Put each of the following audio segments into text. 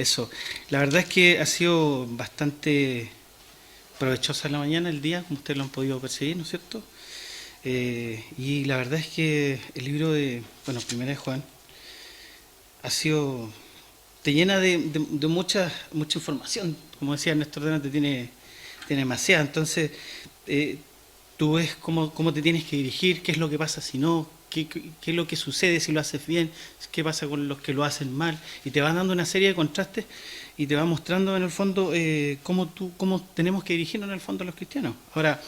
Eso. La verdad es que ha sido bastante provechosa la mañana, el día, como ustedes lo han podido percibir, ¿no es cierto? Y la verdad es que el libro de, bueno, Primera de Juan, ha sido, te llena de mucha información. Como decía Néstor delante, tiene demasiada. Entonces, eh, tú ves cómo te tienes que dirigir, qué es lo que pasa si no, qué es lo que sucede si lo haces bien, qué pasa con los que lo hacen mal, y te van dando una serie de contrastes y te va mostrando en el fondo cómo tenemos que dirigirnos en el fondo a los cristianos. Ahora,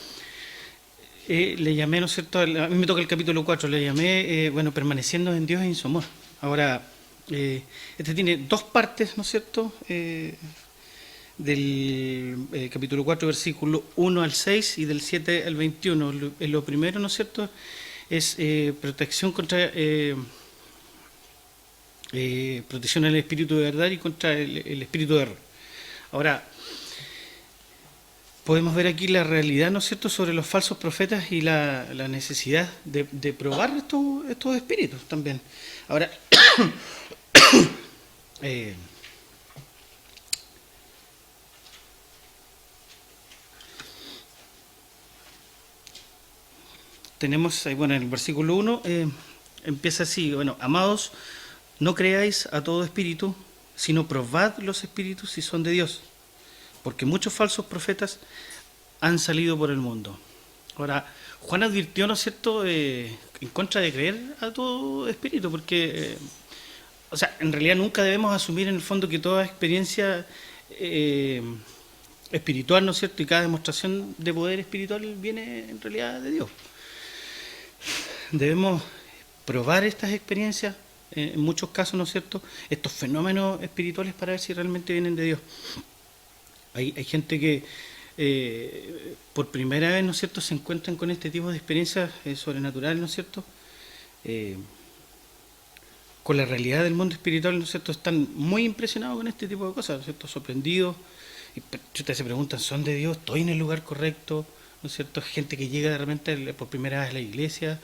le llamé, ¿no es cierto? A mí me toca el capítulo 4, le llamé, bueno, permaneciendo en Dios y en su amor. Ahora, este tiene dos partes, ¿no es cierto? Del capítulo 4, versículo 1 al 6 y del 7 al 21. Lo primero, ¿no es cierto?, es protección contra protección al espíritu de verdad y contra el espíritu de error. Ahora, podemos ver aquí la realidad, ¿no es cierto?, sobre los falsos profetas y la necesidad de probar estos espíritus también. Ahora, eh, tenemos, bueno, en el versículo 1 empieza así, bueno, amados, no creáis a todo espíritu, sino probad los espíritus si son de Dios, porque muchos falsos profetas han salido por el mundo. Ahora, Juan advirtió, ¿no es cierto?, en contra de creer a todo espíritu, porque, o sea, en realidad nunca debemos asumir en el fondo que toda experiencia espiritual, ¿no es cierto?, y cada demostración de poder espiritual viene en realidad de Dios. Debemos probar estas experiencias, en muchos casos, ¿no es cierto?, estos fenómenos espirituales para ver si realmente vienen de Dios. Hay gente que por primera vez, ¿no es cierto?, se encuentran con este tipo de experiencias sobrenaturales, ¿no es cierto?, con la realidad del mundo espiritual, ¿no es cierto?, están muy impresionados con este tipo de cosas, ¿no es cierto?, sorprendidos, y ustedes se preguntan, ¿son de Dios? ¿Estoy en el lugar correcto? ¿No es cierto? Gente que llega de repente por primera vez a la iglesia,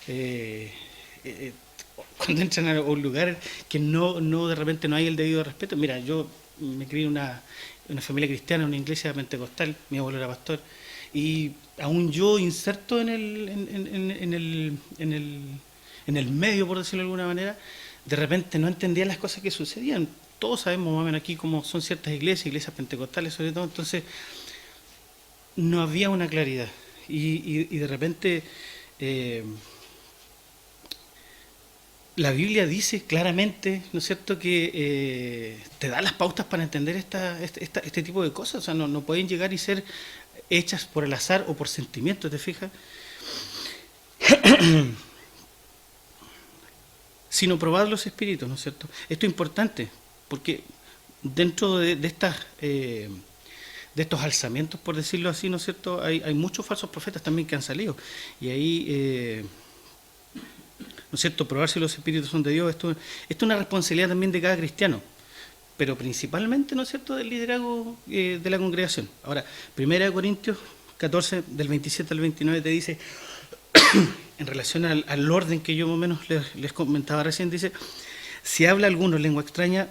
eh, eh, cuando entran a un lugar que no de repente no hay el debido respeto. Mira, yo me crié en una familia cristiana, en una iglesia pentecostal, mi abuelo era pastor, y aún yo inserto en el medio, por decirlo de alguna manera, de repente no entendía las cosas que sucedían. Todos sabemos más o menos aquí cómo son ciertas iglesias pentecostales sobre todo, entonces no había una claridad. Y de repente la Biblia dice claramente, ¿no es cierto?, que te da las pautas para entender este tipo de cosas. O sea, no pueden llegar y ser hechas por el azar o por sentimientos, ¿te fijas? Sino probar los espíritus, ¿no es cierto? Esto es importante, porque dentro de estos alzamientos, por decirlo así, ¿no es cierto?, hay muchos falsos profetas también que han salido. Y ahí, ¿no es cierto?, probar si los espíritus son de Dios, esto es una responsabilidad también de cada cristiano, pero principalmente, ¿no es cierto?, del liderazgo de la congregación. Ahora, 1 Corintios 14, del 27 al 29, te dice, en relación al orden que yo más o menos les comentaba recién, dice, si habla alguno lengua extraña,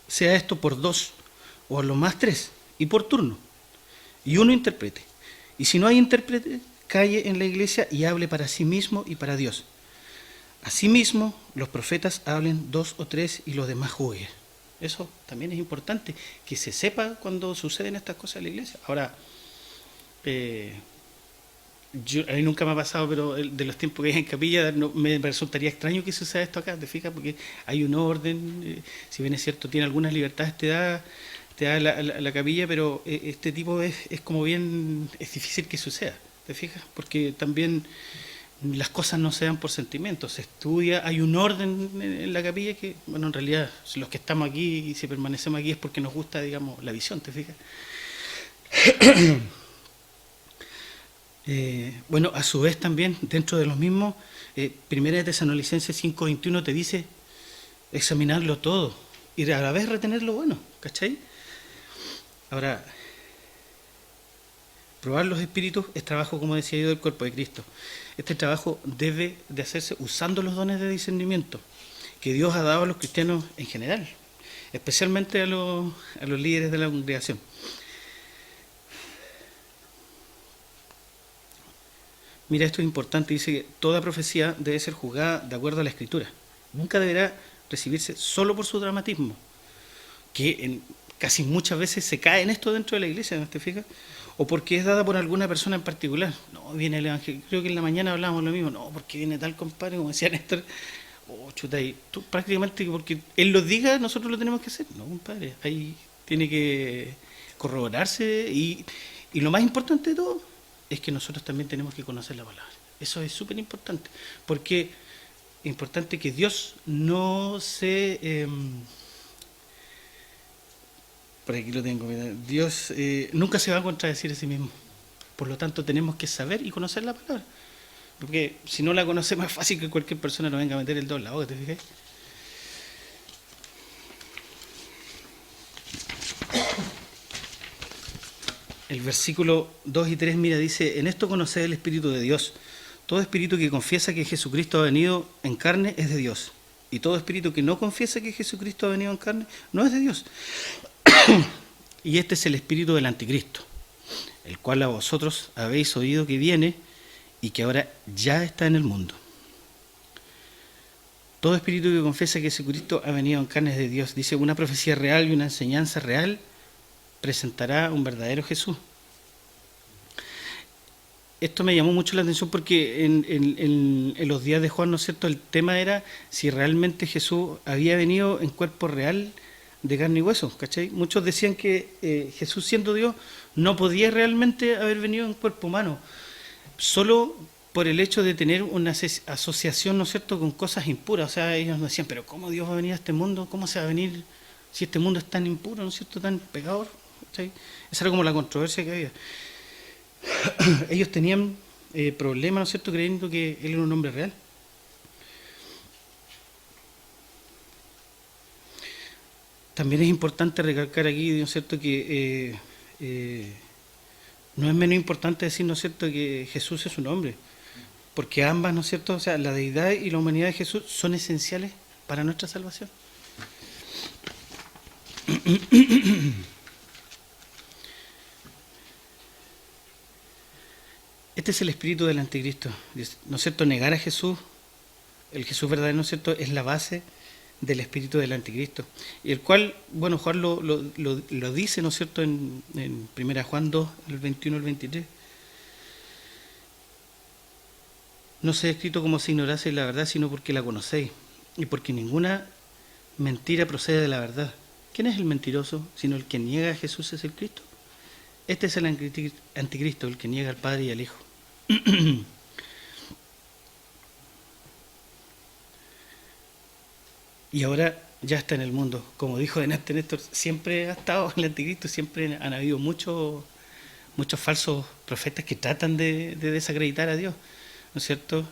sea esto por dos, o a lo más tres, y por turno, y uno interprete. Y si no hay intérprete, calle en la iglesia y hable para sí mismo y para Dios. Asimismo, los profetas hablen dos o tres y los demás juzguen. Eso también es importante, que se sepa cuando suceden estas cosas en la iglesia. Ahora, a mí nunca me ha pasado, pero de los tiempos que hay en capilla, me resultaría extraño que suceda esto acá, ¿te fijas? Porque hay un orden, si bien es cierto, tiene algunas libertades, te da la capilla, pero este tipo es como bien, es difícil que suceda, ¿te fijas? Porque también las cosas no se dan por sentimientos, se estudia, hay un orden en la capilla que, bueno, en realidad los que estamos aquí y si permanecemos aquí es porque nos gusta, digamos, la visión, ¿te fijas? Bueno, a su vez también, dentro de los mismos, Primera de Tesalonicenses 5:21 te dice examinarlo todo y a la vez retener lo bueno, ¿cachai? Ahora, probar los espíritus es trabajo, como decía yo, del cuerpo de Cristo. Este trabajo debe de hacerse usando los dones de discernimiento que Dios ha dado a los cristianos en general. especialmente a los líderes de la congregación. Mira, esto es importante, dice que toda profecía debe ser juzgada de acuerdo a la Escritura. Nunca deberá recibirse solo por su dramatismo, que casi muchas veces se cae en esto dentro de la iglesia, ¿no te fijas? O porque es dada por alguna persona en particular. No, viene el evangelio. Creo que en la mañana hablábamos lo mismo. No, porque viene tal compadre, como decía Néstor. Oh, chuta, y tú prácticamente porque él lo diga, nosotros lo tenemos que hacer. No, compadre, ahí tiene que corroborarse y lo más importante de todo es que nosotros también tenemos que conocer la palabra. Eso es súper importante, porque es importante que Dios no se... por aquí lo tengo, mira, Dios nunca se va a contradecir a sí mismo. Por lo tanto, tenemos que saber y conocer la palabra. Porque si no la conocemos es fácil que cualquier persona nos venga a meter el dedo en la boca, ¿te fijas? El versículo 2 y 3, mira, dice, en esto conoced el Espíritu de Dios. Todo espíritu que confiesa que Jesucristo ha venido en carne es de Dios. Y todo espíritu que no confiesa que Jesucristo ha venido en carne no es de Dios. Y este es el espíritu del anticristo, el cual a vosotros habéis oído que viene y que ahora ya está en el mundo. Todo espíritu que confiesa que Jesucristo ha venido en carne es de Dios. Dice, una profecía real y una enseñanza real presentará un verdadero Jesús. Esto me llamó mucho la atención porque en los días de Juan, ¿no es cierto?, el tema era si realmente Jesús había venido en cuerpo real de carne y hueso, ¿cachai? Muchos decían que Jesús, siendo Dios, no podía realmente haber venido en cuerpo humano, solo por el hecho de tener una asociación, ¿no es cierto?, con cosas impuras. O sea, ellos decían, pero ¿cómo Dios va a venir a este mundo? ¿Cómo se va a venir si este mundo es tan impuro, ¿no es cierto?, tan pecador, ¿cachai? Esa era como la controversia que había. Ellos tenían problemas, ¿no es cierto?, creyendo que Él era un hombre real. También es importante recalcar aquí, ¿no es cierto?, que no es menos importante decir, ¿no es cierto?, que Jesús es un hombre, porque ambas, ¿no es cierto?, o sea, la deidad y la humanidad de Jesús son esenciales para nuestra salvación. Este es el espíritu del anticristo, ¿no es cierto?, negar a Jesús, el Jesús verdadero, ¿no es cierto?, es la base del espíritu del anticristo, y el cual, bueno, Juan lo dice, ¿no es cierto?, en 1 Juan 2, el 21 al 23. No se ha escrito como si ignoraseis la verdad, sino porque la conocéis, y porque ninguna mentira procede de la verdad. ¿Quién es el mentiroso, sino el que niega a Jesús es el Cristo? Este es el anticristo, el que niega al Padre y al Hijo. Y ahora ya está en el mundo. Como dijo delante Néstor, siempre ha estado el anticristo, siempre han habido muchos falsos profetas que tratan de desacreditar a Dios, ¿no es cierto?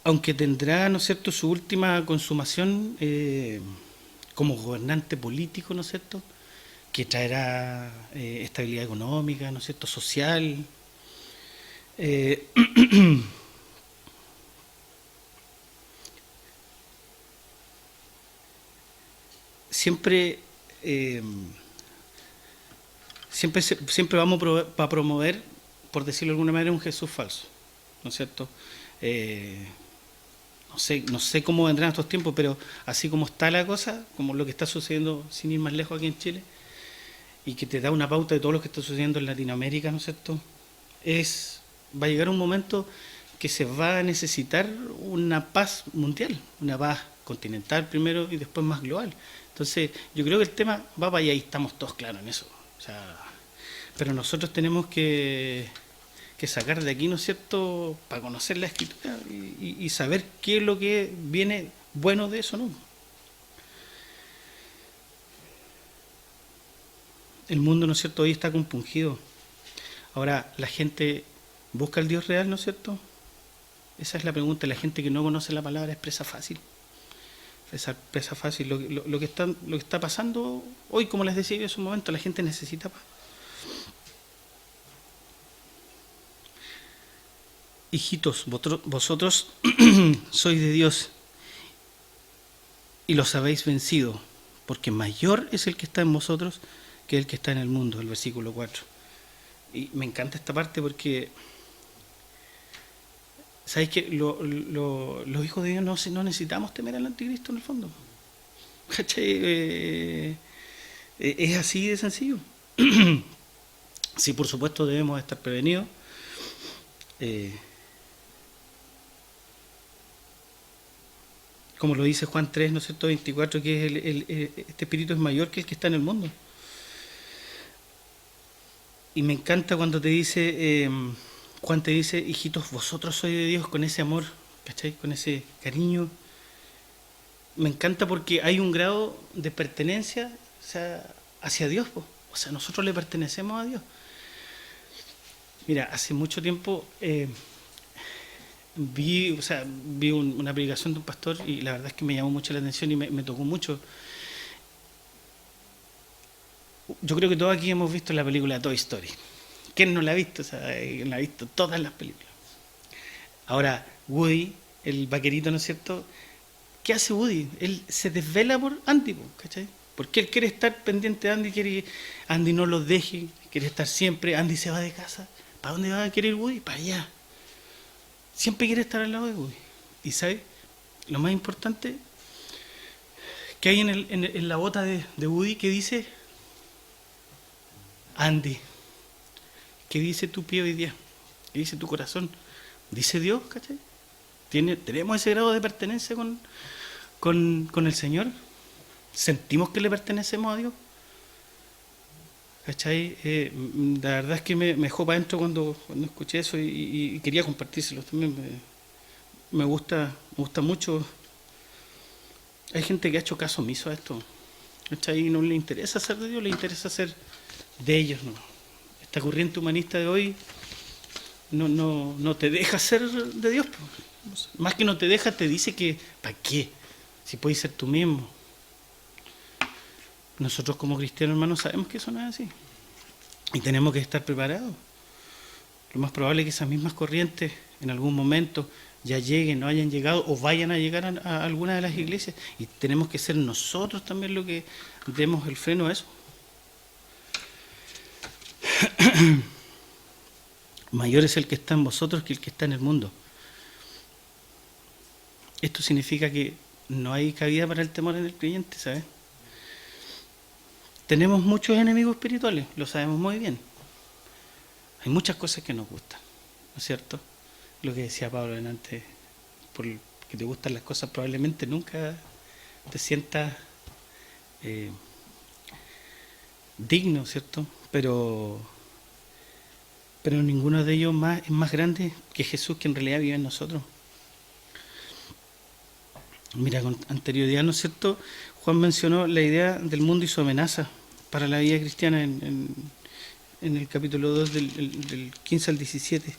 Aunque tendrá, ¿no es cierto?, su última consumación como gobernante político, ¿no es cierto?, que traerá estabilidad económica, ¿no es cierto?, social. Siempre vamos a promover, por decirlo de alguna manera, un Jesús falso, ¿no es cierto? No sé cómo vendrán estos tiempos, pero así como está la cosa, como lo que está sucediendo sin ir más lejos aquí en Chile, y que te da una pauta de todo lo que está sucediendo en Latinoamérica, ¿no es cierto?, va a llegar un momento que se va a necesitar una paz mundial, una paz continental primero y después más global. Entonces, yo creo que el tema va para allá y estamos todos claros en eso. O sea, pero nosotros tenemos que sacar de aquí, ¿no es cierto?, para conocer la Escritura y saber qué es lo que viene bueno de eso, ¿no? El mundo, ¿no es cierto?, hoy está compungido. Ahora, la gente busca al Dios real, ¿no es cierto? Esa es la pregunta. La gente que no conoce la palabra es presa fácil. Presa fácil. Lo que está pasando hoy, como les decía yo hace un momento, la gente necesita paz. Hijitos, vosotros sois de Dios, y los habéis vencido, porque mayor es el que está en vosotros que el que está en el mundo, el versículo 4. Y me encanta esta parte porque, ¿sabéis que los hijos de Dios no necesitamos temer al anticristo en el fondo? ¿Cachai? Es así de sencillo. Sí, por supuesto debemos estar prevenidos. Como lo dice Juan 3, ¿no es cierto?, 24, que es este espíritu es mayor que el que está en el mundo. Y me encanta cuando te dice, Juan te dice, hijitos, vosotros sois de Dios, con ese amor, ¿cachai? Con ese cariño. Me encanta porque hay un grado de pertenencia, o sea, hacia Dios, po. O sea, nosotros le pertenecemos a Dios. Mira, hace mucho tiempo vi una predicación de un pastor y la verdad es que me llamó mucho la atención y me tocó mucho. Yo creo que todos aquí hemos visto la película Toy Story. ¿Quién no la ha visto? O sea, la ha visto todas las películas. Ahora, Woody, el vaquerito, ¿no es cierto? ¿Qué hace Woody? Él se desvela por Andy, ¿cachai? Porque él quiere estar pendiente de Andy, quiere que Andy no lo deje, quiere estar siempre. Andy se va de casa. ¿Para dónde va a querer Woody? Para allá. Siempre quiere estar al lado de Woody. Y ¿sabes? Lo más importante que hay en la bota de Woody que dice Andy. ¿Qué dice tu pie hoy día? ¿Qué dice tu corazón? Dice Dios, ¿cachai? ¿Tenemos ese grado de pertenencia con el Señor? ¿Sentimos que le pertenecemos a Dios? ¿Cachai? La verdad es que me dejó para adentro cuando escuché eso y quería compartírselo también. Me gusta mucho. Hay gente que ha hecho caso omiso a esto. ¿Cachai? No le interesa ser de Dios, le interesa ser de ellos, ¿no? Esta corriente humanista de hoy no te deja ser de Dios. Más que no te deja, te dice que ¿para qué? Si puedes ser tú mismo. Nosotros como cristianos, hermanos, sabemos que eso no es así. Y tenemos que estar preparados. Lo más probable es que esas mismas corrientes en algún momento ya lleguen, no hayan llegado o vayan a llegar a alguna de las iglesias. Y tenemos que ser nosotros también los que demos el freno a eso. Mayor es el que está en vosotros que el que está en el mundo. Esto significa que no hay cabida para el temor en el creyente, ¿sabes? Tenemos muchos enemigos espirituales, lo sabemos muy bien. Hay muchas cosas que nos gustan, ¿no es cierto? Lo que decía Pablo antes, porque te gustan las cosas, probablemente nunca te sientas digno, ¿cierto? Pero ninguno de ellos es más grande que Jesús, que en realidad vive en nosotros. Mira, con anterioridad, ¿no es cierto? Juan mencionó la idea del mundo y su amenaza para la vida cristiana en el capítulo 2 del 15 al 17.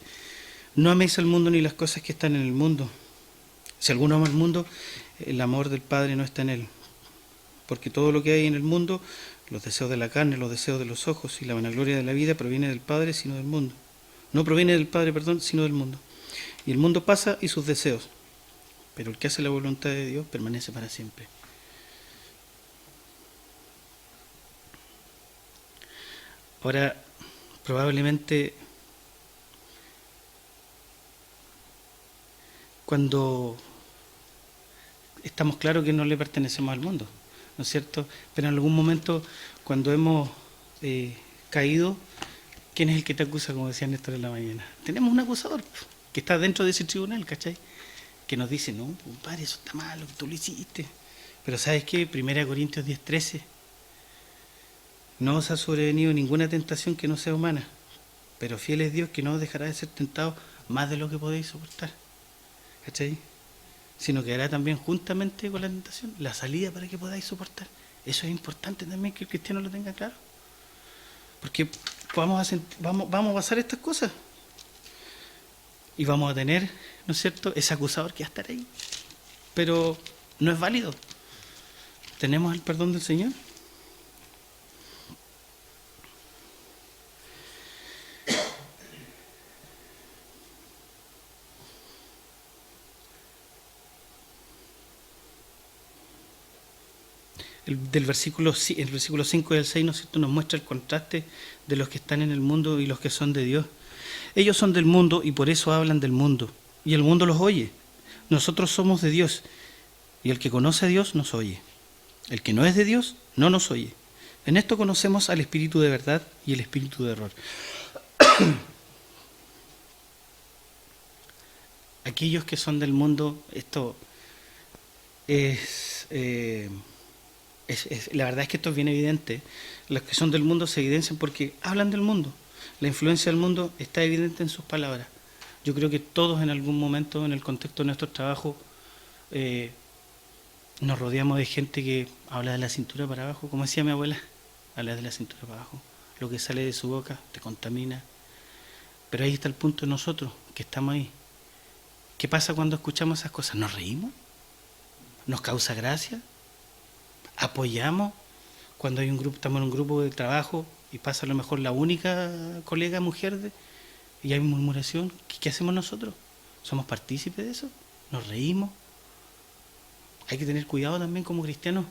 No améis al mundo ni las cosas que están en el mundo. Si alguno ama al mundo, el amor del Padre no está en él. Porque todo lo que hay en el mundo, los deseos de la carne, los deseos de los ojos y la vanagloria de la vida proviene del Padre, sino del mundo. No proviene del Padre, sino del mundo. Y el mundo pasa y sus deseos, pero el que hace la voluntad de Dios permanece para siempre. Ahora, probablemente cuando estamos claros que no le pertenecemos al mundo, ¿no es cierto? Pero en algún momento, cuando hemos caído, ¿quién es el que te acusa, como decía Néstor en la mañana? Tenemos un acusador que está dentro de ese tribunal, ¿cachai? Que nos dice, no, compadre, eso está mal, lo que tú lo hiciste. Pero ¿sabes qué? 1 Corintios 10:13. No os ha sobrevenido ninguna tentación que no sea humana, pero fiel es Dios que no os dejará de ser tentados más de lo que podéis soportar. ¿Cachai? Sino que hará también juntamente con la tentación la salida para que podáis soportar. Eso es importante también que el cristiano lo tenga claro. Porque vamos a pasar estas cosas. Y vamos a tener, ¿no es cierto?, ese acusador que va a estar ahí. Pero no es válido. ¿Tenemos el perdón del Señor? del versículo, el versículo 5 y el 6, ¿no es cierto?, nos muestra el contraste de los que están en el mundo y los que son de Dios. Ellos son del mundo y por eso hablan del mundo, y el mundo los oye. Nosotros somos de Dios, y el que conoce a Dios nos oye. El que no es de Dios no nos oye. En esto conocemos al espíritu de verdad y el espíritu de error. Aquellos que son del mundo, esto la verdad es que esto es bien evidente. Los que son del mundo se evidencian porque hablan del mundo. La influencia del mundo está evidente en sus palabras. Yo creo que todos en algún momento, en el contexto de nuestro trabajo, nos rodeamos de gente que habla de la cintura para abajo, como decía mi abuela, habla de la cintura para abajo. Lo que sale de su boca te contamina. Pero ahí está el punto de nosotros, que estamos ahí. ¿Qué pasa cuando escuchamos esas cosas? ¿Nos reímos? ¿Nos causa gracia? ¿Apoyamos? Cuando hay un grupo, estamos en un grupo de trabajo y pasa a lo mejor la única colega mujer y hay murmuración, ¿qué hacemos nosotros? ¿Somos partícipes de eso? ¿Nos reímos? Hay que tener cuidado también como cristianos,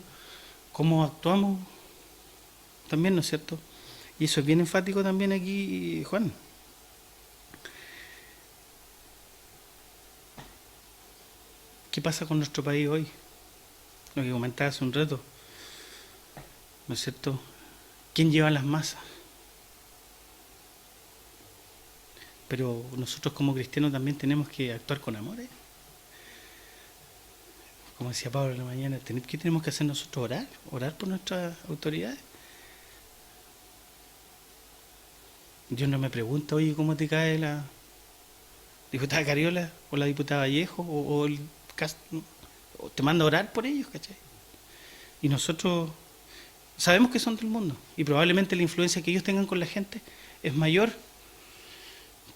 cómo actuamos también, ¿no es cierto? Y eso es bien enfático también aquí, Juan. ¿Qué pasa con nuestro país hoy? Lo que comentaba hace un rato, ¿no es cierto? ¿Quién lleva las masas? Pero nosotros como cristianos también tenemos que actuar con amor, ¿eh? Como decía Pablo en la mañana, ¿qué tenemos que hacer nosotros? Orar por nuestras autoridades. Dios no me pregunta, oye, ¿cómo te cae la diputada Cariola o la diputada Vallejo o el ¿no? O te manda a orar por ellos, ¿cachai? Y nosotros sabemos que son del mundo y probablemente la influencia que ellos tengan con la gente es mayor,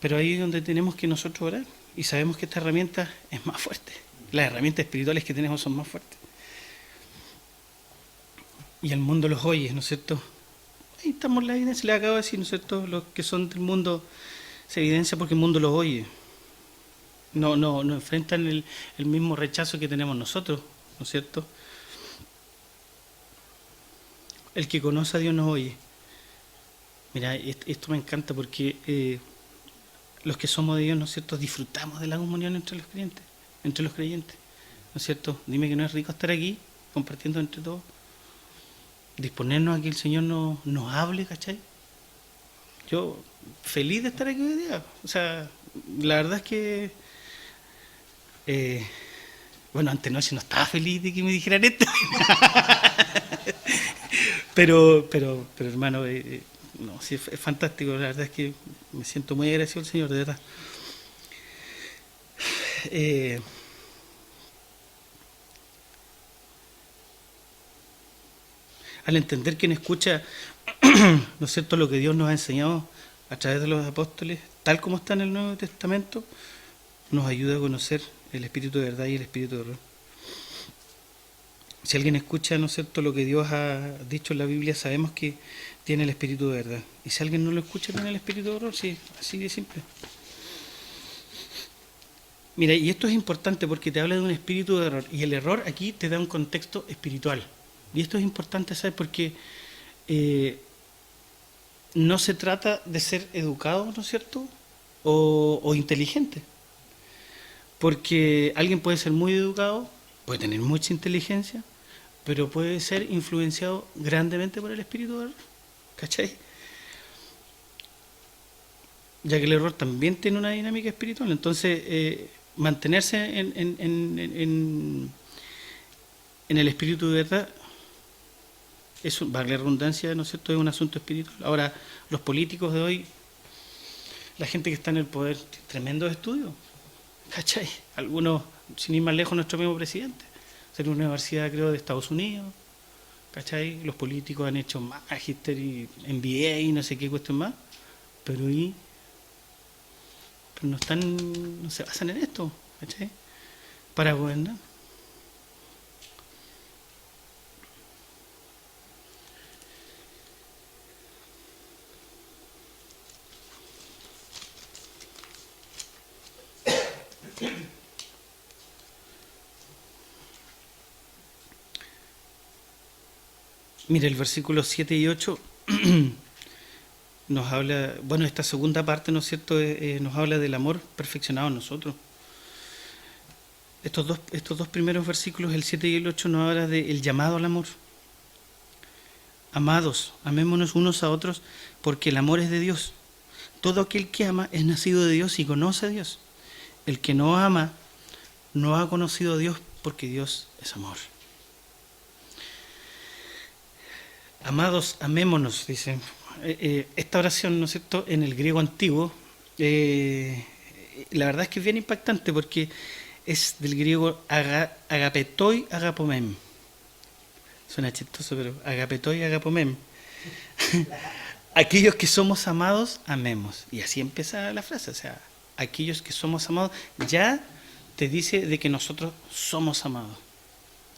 pero ahí es donde tenemos que nosotros orar y sabemos que esta herramienta es más fuerte. Las herramientas espirituales que tenemos son más fuertes. Y el mundo los oye, ¿no es cierto? Ahí estamos la evidencia, les acabo de decir, ¿no es cierto? Los que son del mundo se evidencia porque el mundo los oye. No enfrentan el mismo rechazo que tenemos nosotros, ¿no es cierto? El que conoce a Dios nos oye. Mira, esto me encanta porque los que somos de Dios, ¿no es cierto?, disfrutamos de la comunión entre los creyentes, ¿no es cierto? Dime que no es rico estar aquí, compartiendo entre todos, disponernos a que el Señor nos hable, ¿cachai? Yo feliz de estar aquí hoy día. O sea, la verdad es que bueno, antenoche no estaba feliz de que me dijeran esto. pero hermano, no, sí, es fantástico. La verdad es que me siento muy agradecido al Señor, de verdad. Al entender quien escucha, ¿no es cierto?, lo que Dios nos ha enseñado a través de los apóstoles, tal como está en el Nuevo Testamento, nos ayuda a conocer el espíritu de verdad y el espíritu de error. Si alguien escucha, ¿no es cierto?, lo que Dios ha dicho en la Biblia, sabemos que tiene el espíritu de verdad. Y si alguien no lo escucha, tiene el espíritu de error, sí, así de simple. Mira, y esto es importante porque te habla de un espíritu de error. Y el error aquí te da un contexto espiritual. Y esto es importante, ¿sabes? Porque no se trata de ser educado, ¿no es cierto?, o inteligente. Porque alguien puede ser muy educado, puede tener mucha inteligencia, pero puede ser influenciado grandemente por el espíritu de error, ¿cachai? Ya que el error también tiene una dinámica espiritual. Entonces, mantenerse en el espíritu de verdad, eso, vale la redundancia, ¿no es cierto?, es un asunto espiritual. Ahora, los políticos de hoy, la gente que está en el poder, tremendos estudios, ¿cachai? Algunos, sin ir más lejos, nuestro mismo presidente, en una universidad, creo, de Estados Unidos, ¿cachai? Los políticos han hecho magister y MBA y no sé qué cuestión más, pero no se basan en esto, ¿cachai?, para gobernar. Mire, el versículo 7 y 8 nos habla, bueno, esta segunda parte, ¿no es cierto?, nos habla del amor perfeccionado en nosotros. Estos dos primeros versículos, el 7 y el 8, nos habla del llamado al amor. Amados, amémonos unos a otros, porque el amor es de Dios. Todo aquel que ama es nacido de Dios y conoce a Dios. El que no ama no ha conocido a Dios, porque Dios es amor. Amados, amémonos, dice. Esta oración, ¿no es cierto?, en el griego antiguo, la verdad es que es bien impactante porque es del griego agapetoi agapomem. Suena chistoso, pero agapetoi agapomem. Aquellos que somos amados, amemos. Y así empieza la frase, o sea, aquellos que somos amados, ya te dice de que nosotros somos amados,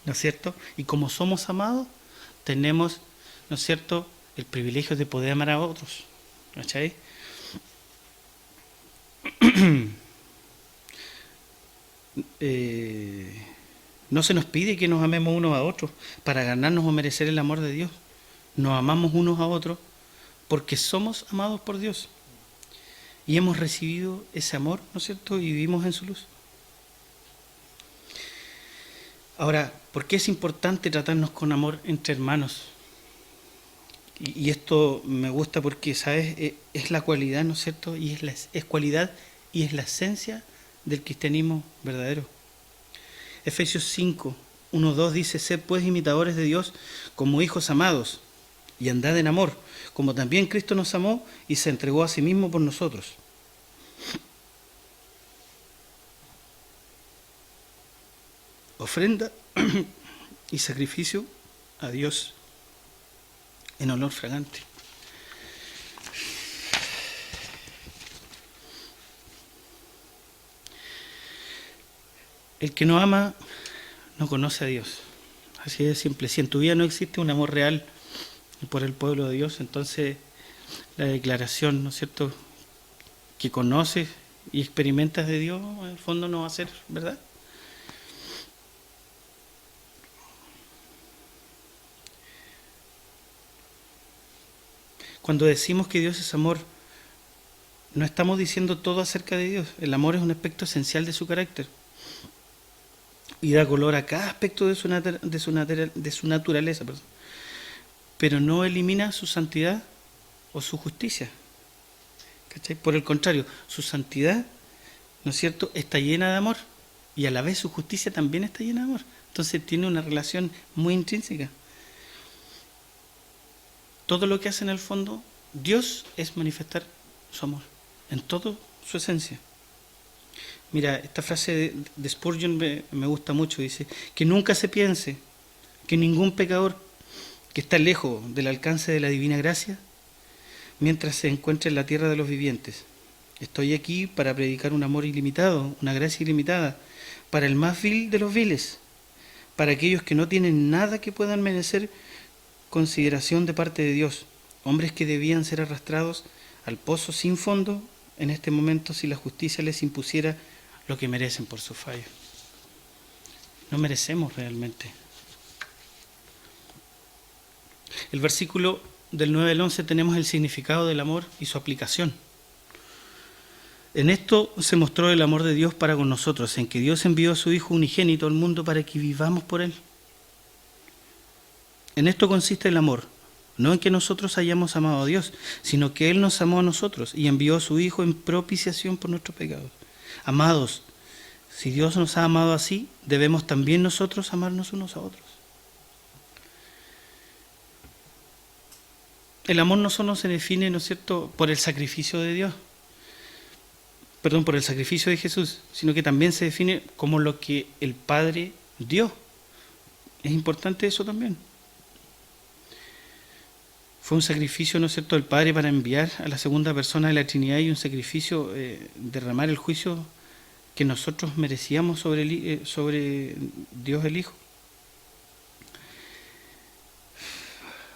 ¿no es cierto? Y como somos amados, tenemos, ¿no es cierto?, el privilegio de poder amar a otros, ¿cachai? No se nos pide que nos amemos unos a otros para ganarnos o merecer el amor de Dios. Nos amamos unos a otros porque somos amados por Dios y hemos recibido ese amor, ¿no es cierto?, y vivimos en su luz. Ahora, ¿por qué es importante tratarnos con amor entre hermanos? Y esto me gusta porque, ¿sabes?, es la cualidad, ¿no es cierto?, y es cualidad y es la esencia del cristianismo verdadero. Efesios 5, 1, 2 dice: sed pues imitadores de Dios como hijos amados, y andad en amor, como también Cristo nos amó y se entregó a sí mismo por nosotros. Ofrenda y sacrificio a Dios en olor fragante. El que no ama no conoce a Dios. Así de simple. Si en tu vida no existe un amor real por el pueblo de Dios, entonces la declaración, ¿no es cierto?, que conoces y experimentas de Dios, en el fondo no va a ser verdad. Cuando decimos que Dios es amor, no estamos diciendo todo acerca de Dios. El amor es un aspecto esencial de su carácter y da color a cada aspecto de su naturaleza, perdón. Pero no elimina su santidad o su justicia. ¿Cachai? Por el contrario, su santidad, ¿no es cierto?, está llena de amor y a la vez su justicia también está llena de amor. Entonces tiene una relación muy intrínseca. Todo lo que hace en el fondo Dios es manifestar su amor en toda su esencia. Mira, esta frase de Spurgeon me gusta mucho. Dice: que nunca se piense que ningún pecador que está lejos del alcance de la divina gracia, mientras se encuentra en la tierra de los vivientes. Estoy aquí para predicar un amor ilimitado, una gracia ilimitada, para el más vil de los viles, para aquellos que no tienen nada que puedan merecer consideración de parte de Dios, hombres que debían ser arrastrados al pozo sin fondo en este momento si la justicia les impusiera lo que merecen por su fallo. No merecemos realmente. El versículo del 9 al 11 tenemos el significado del amor y su aplicación. En esto se mostró el amor de Dios para con nosotros, en que Dios envió a su Hijo unigénito al mundo para que vivamos por Él. En esto consiste el amor, no en que nosotros hayamos amado a Dios, sino que Él nos amó a nosotros y envió a su Hijo en propiciación por nuestros pecados. Amados, si Dios nos ha amado así, debemos también nosotros amarnos unos a otros. El amor no solo se define, ¿no es cierto?, por el sacrificio de Dios, por el sacrificio de Jesús, sino que también se define como lo que el Padre dio. Es importante eso también. Fue un sacrificio, ¿no es cierto?, del Padre para enviar a la segunda persona de la Trinidad y un sacrificio, derramar el juicio que nosotros merecíamos sobre Dios el Hijo.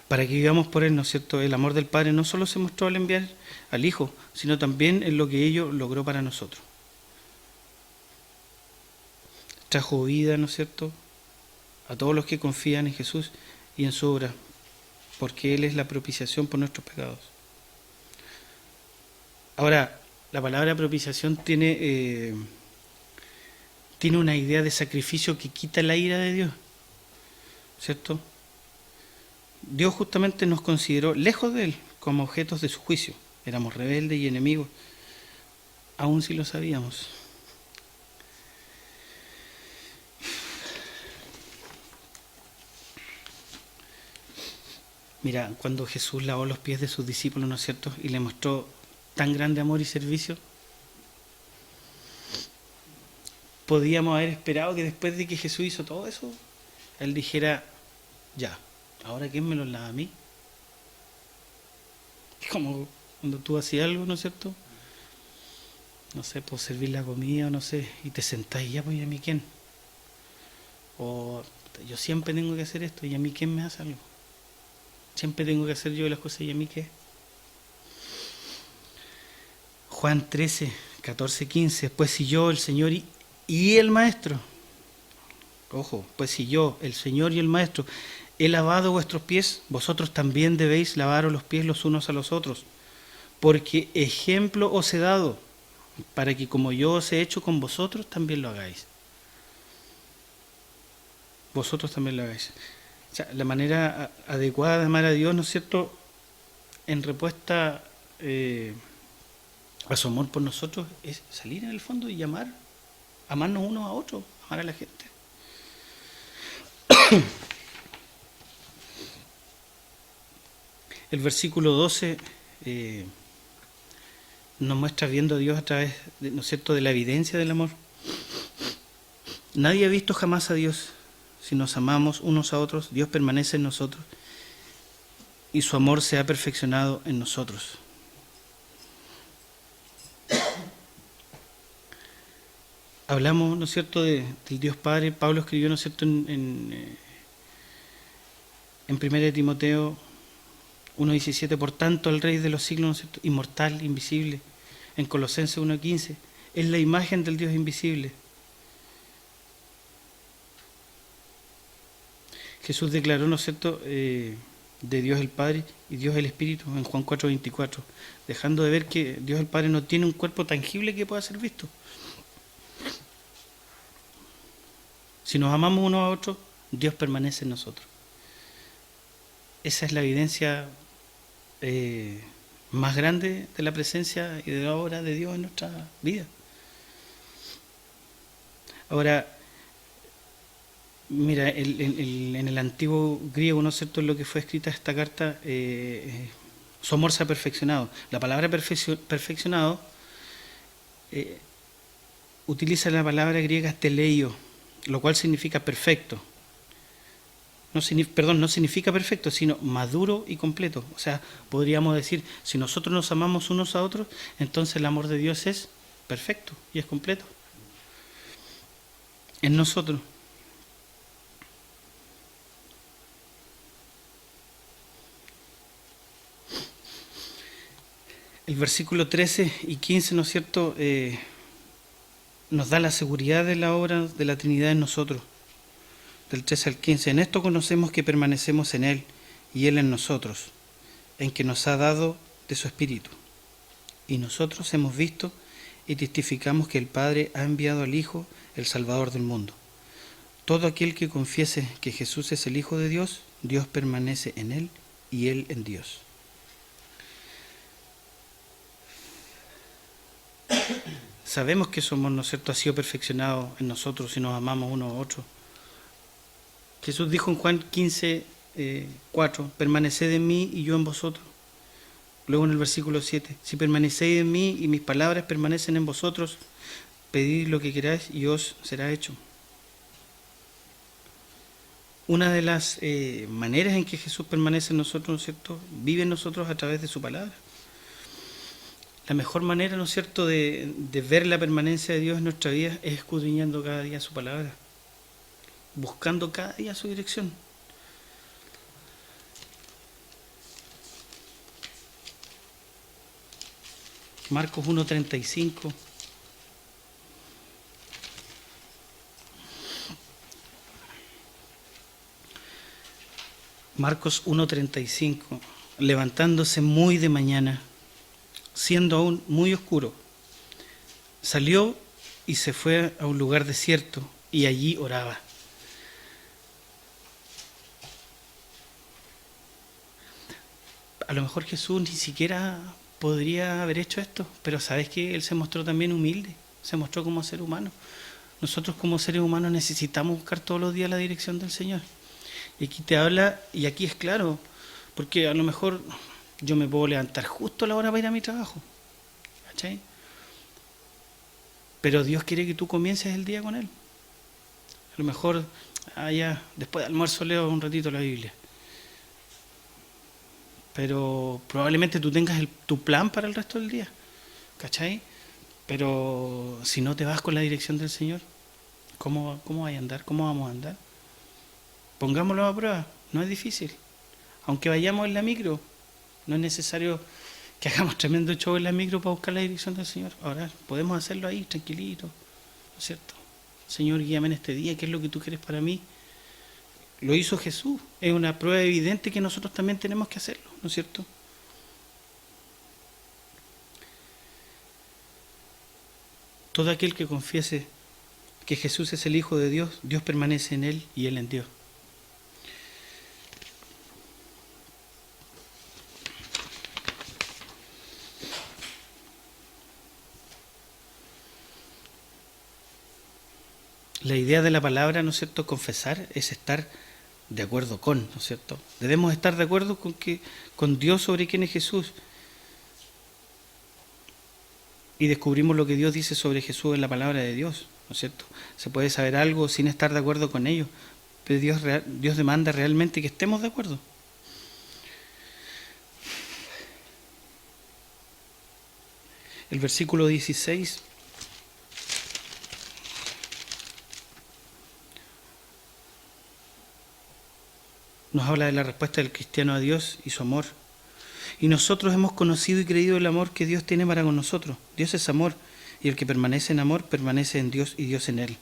Para que vivamos por Él, ¿no es cierto? El amor del Padre no solo se mostró al enviar al Hijo, sino también en lo que ello logró para nosotros. Trajo vida, ¿no es cierto?, a todos los que confían en Jesús y en su obra porque Él es la propiciación por nuestros pecados. Ahora, la palabra propiciación tiene una idea de sacrificio que quita la ira de Dios, ¿cierto? Dios justamente nos consideró lejos de Él como objetos de su juicio. Éramos rebeldes y enemigos, aún si lo sabíamos. Mira, cuando Jesús lavó los pies de sus discípulos, ¿no es cierto?, y le mostró tan grande amor y servicio, podíamos haber esperado que después de que Jesús hizo todo eso, Él dijera, ya, ¿ahora quién me los lava a mí? Como cuando tú hacías algo, ¿no es cierto? No sé, por servir la comida, no sé, y te sentás y ya, pues, ¿y a mí quién? O yo siempre tengo que hacer esto, ¿y a mí quién me hace algo? Siempre tengo que hacer yo las cosas, ¿y a mí qué? Juan 13, 14, 15, pues si yo, el Señor y el Maestro, ojo, pues si yo, el Señor y el Maestro, he lavado vuestros pies, vosotros también debéis lavaros los pies los unos a los otros, porque ejemplo os he dado, para que como yo os he hecho con vosotros, también lo hagáis. Vosotros también lo hagáis. O sea, la manera adecuada de amar a Dios, ¿no es cierto?, en respuesta a su amor por nosotros, es salir en el fondo y amarnos unos a otros, amar a la gente. El versículo 12 nos muestra viendo a Dios a través, ¿no es cierto?, de la evidencia del amor. Nadie ha visto jamás a Dios. Si nos amamos unos a otros, Dios permanece en nosotros y su amor se ha perfeccionado en nosotros. Hablamos, ¿no es cierto?, del Dios Padre. Pablo escribió, ¿no es cierto?, en 1 Timoteo 1:17, por tanto, el Rey de los siglos, ¿no es cierto?, inmortal, invisible. En Colosenses 1:15, es la imagen del Dios invisible. Jesús declaró, ¿no es cierto?, de Dios el Padre y Dios el Espíritu en Juan 4:24, dejando de ver que Dios el Padre no tiene un cuerpo tangible que pueda ser visto. Si nos amamos unos a otros, Dios permanece en nosotros. Esa es la evidencia más grande de la presencia y de la obra de Dios en nuestra vida. Ahora, mira, en el antiguo griego, ¿no es cierto?, en lo que fue escrita esta carta, su amor se ha perfeccionado. La palabra perfeccionado utiliza la palabra griega teleio, lo cual significa perfecto. No significa perfecto, sino maduro y completo. O sea, podríamos decir, si nosotros nos amamos unos a otros, entonces el amor de Dios es perfecto y es completo en nosotros. El versículo 13 y 15, ¿no es cierto?, nos da la seguridad de la obra de la Trinidad en nosotros. Del 13 al 15, en esto conocemos que permanecemos en Él y Él en nosotros, en que nos ha dado de su Espíritu. Y nosotros hemos visto y testificamos que el Padre ha enviado al Hijo, el Salvador del mundo. Todo aquel que confiese que Jesús es el Hijo de Dios, Dios permanece en Él y Él en Dios. Sabemos que somos, ¿no es cierto?, ha sido perfeccionado en nosotros y nos amamos unos a otros. Jesús dijo en Juan 15, 4, permaneced en mí y yo en vosotros. Luego en el versículo 7, si permanecéis en mí y mis palabras permanecen en vosotros, pedid lo que queráis y os será hecho. Una de las maneras en que Jesús permanece en nosotros, ¿no es cierto?, vive en nosotros a través de su palabra. La mejor manera, ¿no es cierto?, de ver la permanencia de Dios en nuestra vida es escudriñando cada día su palabra, buscando cada día su dirección. Marcos 1:35. Marcos 1:35. Levantándose muy de mañana, siendo aún muy oscuro, salió y se fue a un lugar desierto y allí oraba. A lo mejor Jesús ni siquiera podría haber hecho esto, pero sabes que Él se mostró también humilde, se mostró como ser humano. Nosotros como seres humanos necesitamos buscar todos los días la dirección del Señor. Y aquí te habla, y aquí es claro, porque a lo mejor yo me puedo levantar justo a la hora para ir a mi trabajo, ¿cachai? Pero Dios quiere que tú comiences el día con Él. A lo mejor, ya, después del almuerzo leo un ratito la Biblia. Pero probablemente tú tengas tu plan para el resto del día, ¿cachai? Pero si no te vas con la dirección del Señor, ¿cómo vas a andar? ¿Cómo vamos a andar? Pongámoslo a prueba, no es difícil. Aunque vayamos en la micro, no es necesario que hagamos tremendo show en la micro para buscar la dirección del Señor. Ahora, podemos hacerlo ahí, tranquilito, ¿no es cierto? Señor, guíame en este día, ¿qué es lo que tú quieres para mí? Lo hizo Jesús, es una prueba evidente que nosotros también tenemos que hacerlo, ¿no es cierto? Todo aquel que confiese que Jesús es el Hijo de Dios, Dios permanece en Él y Él en Dios. La idea de la palabra, ¿no es cierto?, confesar es estar de acuerdo con, ¿no es cierto? Debemos estar de acuerdo con Dios sobre quién es Jesús. Y descubrimos lo que Dios dice sobre Jesús en la palabra de Dios, ¿no es cierto? Se puede saber algo sin estar de acuerdo con ello, pero Dios demanda realmente que estemos de acuerdo. El versículo 16 nos habla de la respuesta del cristiano a Dios y su amor. Y nosotros hemos conocido y creído el amor que Dios tiene para con nosotros. Dios es amor, y el que permanece en amor permanece en Dios y Dios en él.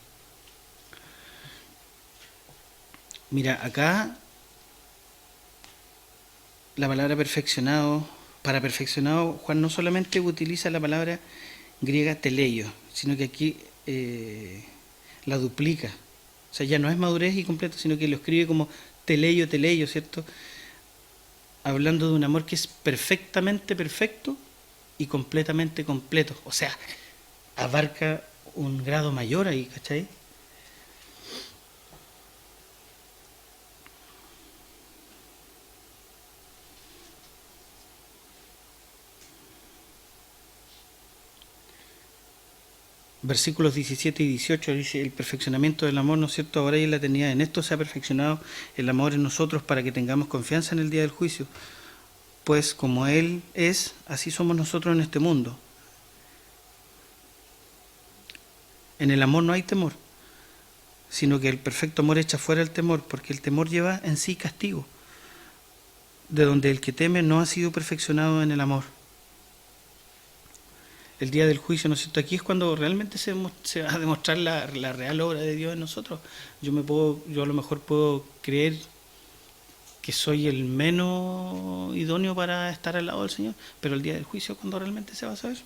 Mira, acá la palabra perfeccionado, para perfeccionado, Juan no solamente utiliza la palabra griega teleio, sino que aquí la duplica. O sea, ya no es madurez y completo, sino que lo escribe como teleio, teleio, ¿cierto? Hablando de un amor que es perfectamente perfecto y completamente completo. O sea, abarca un grado mayor ahí, ¿cachai? Versículos 17 y 18 dice: el perfeccionamiento del amor, ¿no es cierto? Ahora y en la eternidad, en esto se ha perfeccionado el amor en nosotros, para que tengamos confianza en el día del juicio. Pues como Él es, así somos nosotros en este mundo. En el amor no hay temor, sino que el perfecto amor echa fuera el temor, porque el temor lleva en sí castigo, de donde el que teme no ha sido perfeccionado en el amor. El día del juicio, ¿no es cierto? Aquí es cuando realmente se va a demostrar la real obra de Dios en nosotros. Yo a lo mejor puedo creer que soy el menos idóneo para estar al lado del Señor, pero el día del juicio es cuando realmente se va a saber.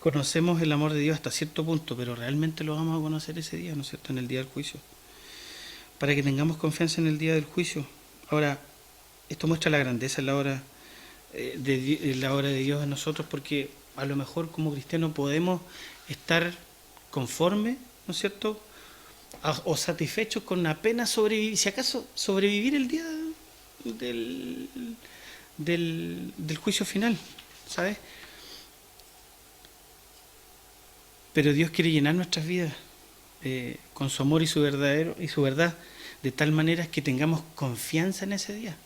Conocemos el amor de Dios hasta cierto punto, pero realmente lo vamos a conocer ese día, ¿no es cierto?, en el día del juicio, para que tengamos confianza en el día del juicio. Ahora, esto muestra la grandeza en la obra de Dios en nosotros, porque a lo mejor como cristianos podemos estar conformes, ¿no es cierto?, o satisfechos con apenas sobrevivir, si acaso sobrevivir el día del juicio final, ¿sabes? Pero Dios quiere llenar nuestras vidas con su amor y su verdad, de tal manera que tengamos confianza en ese día.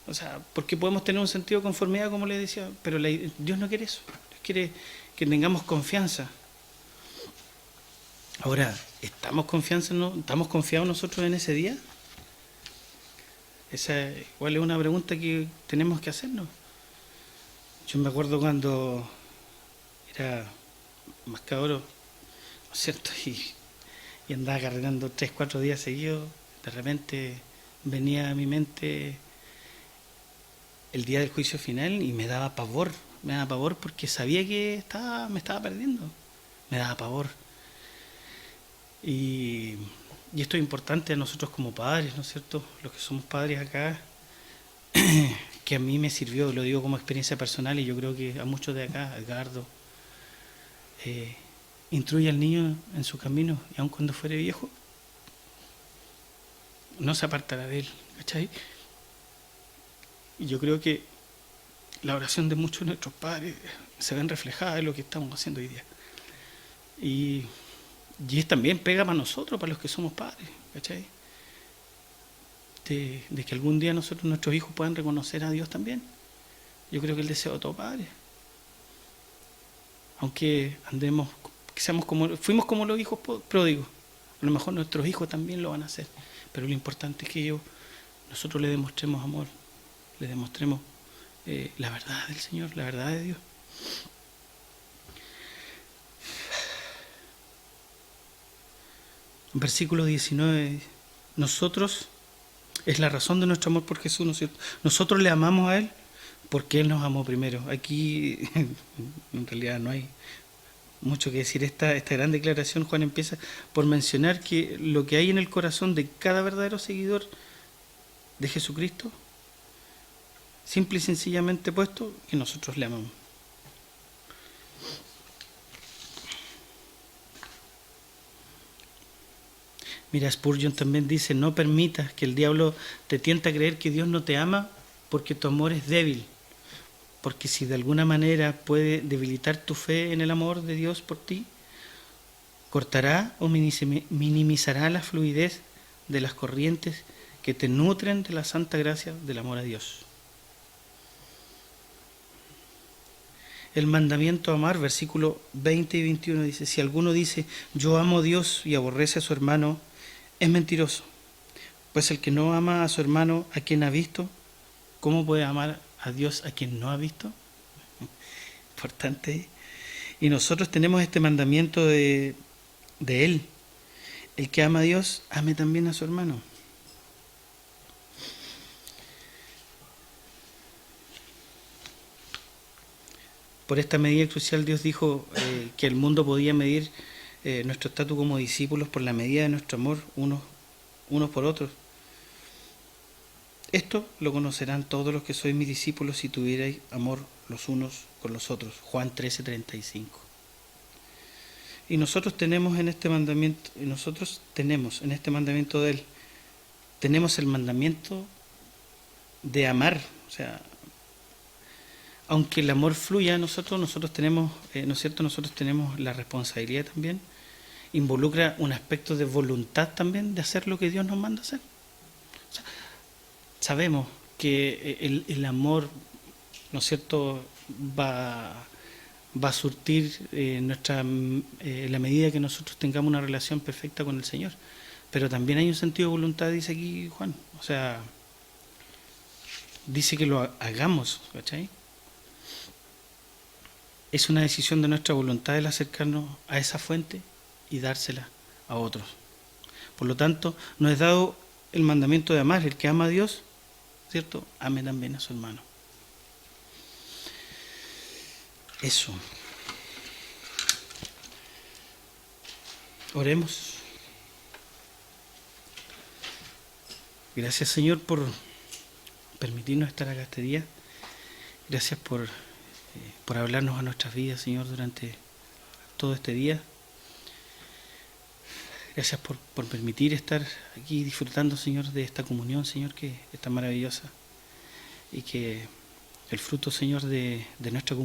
O sea, porque podemos tener un sentido de conformidad, como les decía, pero Dios no quiere eso. Dios quiere que tengamos confianza. Ahora, ¿estamos confiados nosotros en ese día? Esa igual es una pregunta que tenemos que hacernos. Yo me acuerdo cuando era más cabro, ¿no es cierto? Y andaba cargando 3, 4 días seguidos. De repente venía a mi mente el día del juicio final y me daba pavor porque sabía que me estaba perdiendo, me daba pavor. Y esto es importante a nosotros como padres, ¿no es cierto? Los que somos padres acá, que a mí me sirvió, lo digo como experiencia personal y yo creo que a muchos de acá, Edgardo, instruye al niño en su camino y aun cuando fuere viejo, no se apartará de él, ¿cachai? Y yo creo que la oración de muchos de nuestros padres se ven reflejadas en lo que estamos haciendo hoy día. Y es también pega para nosotros, para los que somos padres, ¿cachai? De que algún día nuestros hijos puedan reconocer a Dios también. Yo creo que el deseo de todo padre. Aunque andemos, que fuimos como los hijos pródigos, a lo mejor nuestros hijos también lo van a hacer. Pero lo importante es que nosotros le demostremos amor, le demostremos la verdad del Señor, la verdad de Dios. Versículo 19, nosotros, es la razón de nuestro amor por Jesús, ¿no es cierto? Nosotros le amamos a Él porque Él nos amó primero. Aquí en realidad no hay mucho que decir. Esta gran declaración, Juan empieza por mencionar que lo que hay en el corazón de cada verdadero seguidor de Jesucristo, simple y sencillamente puesto, que nosotros le amamos. Mira, Spurgeon también dice, no permitas que el diablo te tiente a creer que Dios no te ama porque tu amor es débil. Porque si de alguna manera puede debilitar tu fe en el amor de Dios por ti, cortará o minimizará la fluidez de las corrientes que te nutren de la santa gracia del amor a Dios. El mandamiento a amar, versículos 20 y 21, dice, si alguno dice, yo amo a Dios y aborrece a su hermano, es mentiroso. Pues el que no ama a su hermano a quien ha visto, ¿cómo puede amar a Dios a quien no ha visto? Importante. Y nosotros tenemos este mandamiento de Él. El que ama a Dios, ame también a su hermano. Por esta medida crucial Dios dijo que el mundo podía medir nuestro estatus como discípulos por la medida de nuestro amor unos por otros. Esto lo conocerán todos los que sois mis discípulos si tuvierais amor los unos con los otros. Juan 13:35. Y nosotros tenemos en este mandamiento de Él, tenemos el mandamiento de amar. O sea, aunque el amor fluya a nosotros tenemos, ¿no es cierto? Nosotros tenemos la responsabilidad también. Involucra un aspecto de voluntad también de hacer lo que Dios nos manda hacer. O sea, sabemos que el amor, ¿no es cierto?, va a surtir en la medida que nosotros tengamos una relación perfecta con el Señor. Pero también hay un sentido de voluntad, dice aquí Juan. O sea, dice que lo hagamos, ¿cachai? Es una decisión de nuestra voluntad el acercarnos a esa fuente y dársela a otros. Por lo tanto, nos es dado el mandamiento de amar. El que ama a Dios, ¿cierto?, ame también a su hermano. Eso. Oremos. Gracias, Señor, por permitirnos estar acá este día. Gracias por hablarnos a nuestras vidas, Señor, durante todo este día. Gracias por permitir estar aquí disfrutando, Señor, de esta comunión, Señor, que es tan maravillosa. Y que el fruto, Señor, de nuestra comunión